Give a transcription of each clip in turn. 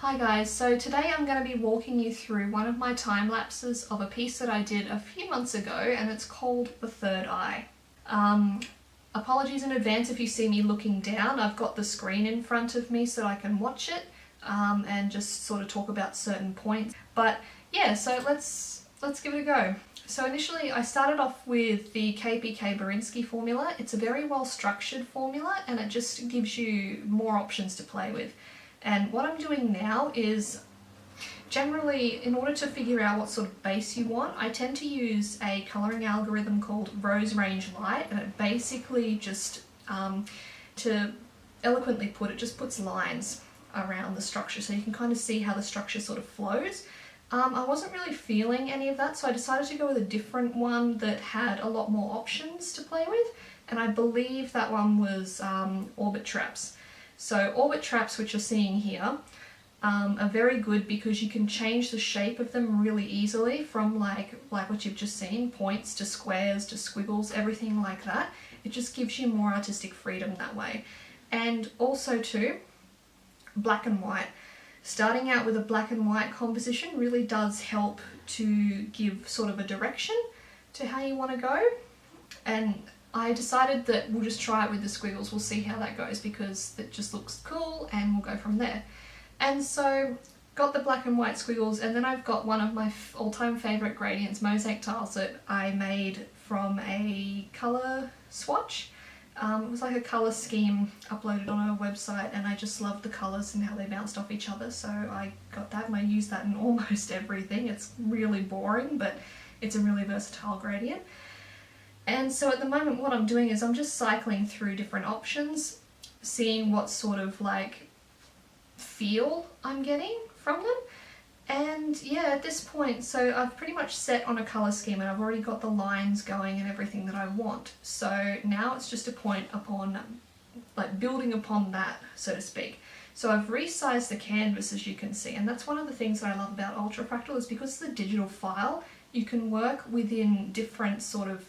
Hi guys, so today I'm going to be walking you through one of my time lapses of a piece that I did a few months ago, and it's called The Third Eye. Apologies in advance if you see me looking down. I've got the screen in front of me so I can watch it and just sort of talk about certain points. But yeah, so let's give it a go. So initially I started off with the KPK-Berinsky formula. It's a very well structured formula and it just gives you more options to play with. And what I'm doing now is, generally, in order to figure out what sort of base you want, I tend to use a colouring algorithm called Rose Range Light, and it basically just, to eloquently put it, just puts lines around the structure so you can kind of see how the structure sort of flows. I wasn't really feeling any of that, so I decided to go with a different one that had a lot more options to play with, and I believe that one was Orbit Traps. So orbit traps, which you're seeing here, are very good because you can change the shape of them really easily from like what you've just seen, points to squares to squiggles, everything like that. It just gives you more artistic freedom that way. And also too, black and white. Starting out with a black and white composition really does help to give sort of a direction to how you want to go. And I decided that we'll just try it with the squiggles, we'll see how that goes because it just looks cool and we'll go from there. And so got the black and white squiggles, and then I've got one of my all-time favourite gradients, mosaic tiles, that I made from a colour swatch. It was like a colour scheme uploaded on a website, and I just loved the colours and how they bounced off each other, so I got that and I use that in almost everything. It's really boring, but it's a really versatile gradient. And so at the moment what I'm doing is I'm just cycling through different options, seeing what sort of like feel I'm getting from them. And yeah, at this point, so I've pretty much set on a colour scheme and I've already got the lines going and everything that I want. So now it's just a point upon, like building upon that, so to speak. So I've resized the canvas, as you can see, and that's one of the things that I love about Ultra Fractal, is because it's a digital file, you can work within different sort of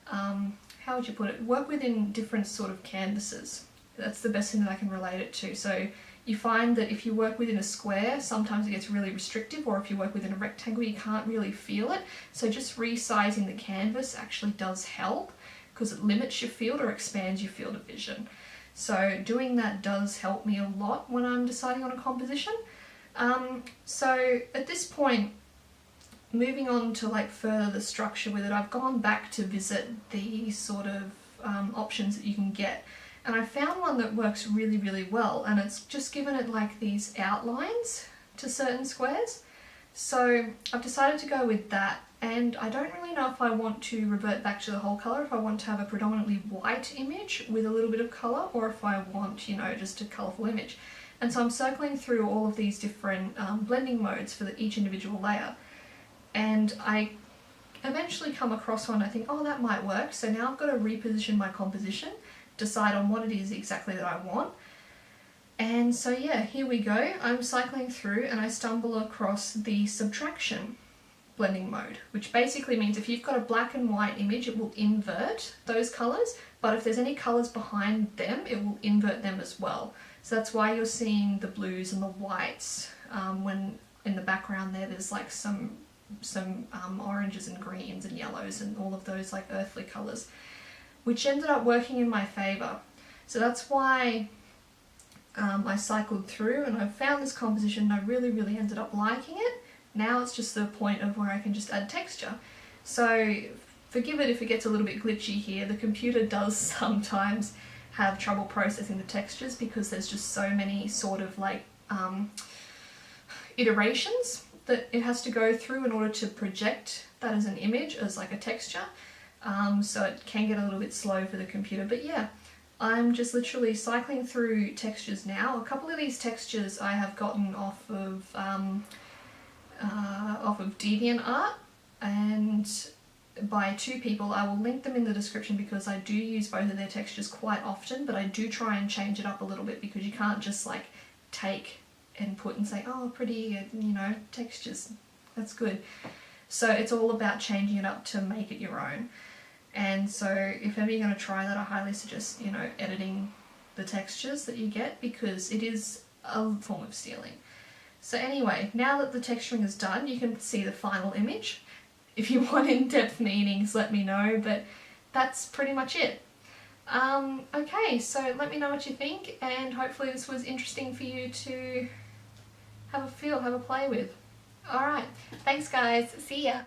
how would you put it? Work within different sort of canvases. That's the best thing that I can relate it to. So you find that if you work within a square, sometimes it gets really restrictive, or if you work within a rectangle, you can't really feel it. So just resizing the canvas actually does help because it limits your field or expands your field of vision. So doing that does help me a lot when I'm deciding on a composition. So at this point, moving on to like further the structure with it, I've gone back to visit the sort of options that you can get, and I found one that works really, really well, and it's just given it like these outlines to certain squares. So I've decided to go with that, and I don't really know if I want to revert back to the whole colour, if I want to have a predominantly white image with a little bit of colour, or if I want, you know, just a colourful image. And so I'm circling through all of these different blending modes for each individual layer. And I eventually come across one, I think, oh, that might work. So now I've got to reposition my composition, decide on what it is exactly that I want. And so yeah, here we go. I'm cycling through and I stumble across the subtraction blending mode, which basically means if you've got a black and white image, it will invert those colours, but if there's any colours behind them, it will invert them as well. So that's why you're seeing the blues and the whites when in the background there's like some oranges and greens and yellows and all of those like earthly colours, which ended up working in my favour. So that's why I cycled through and I found this composition and I really, really ended up liking it. Now it's just the point of where I can just add texture. So forgive it if it gets a little bit glitchy here. The computer does sometimes have trouble processing the textures because there's just so many sort of like iterations that it has to go through in order to project that as an image, as like a texture. So it can get a little bit slow for the computer, but yeah, I'm just literally cycling through textures now. A couple of these textures I have gotten off of DeviantArt and by two people. I will link them in the description because I do use both of their textures quite often, but I do try and change it up a little bit because you can't just like take and put and say, oh, pretty, you know, textures, that's good. So it's all about changing it up to make it your own. And so if ever you're going to try that, I highly suggest, you know, editing the textures that you get because it is a form of stealing. So anyway, now that the texturing is done, you can see the final image. If you want in-depth meanings, let me know, but that's pretty much it. Okay, so let me know what you think, and hopefully this was interesting for you to have a feel, have a play with. Alright, thanks guys, see ya!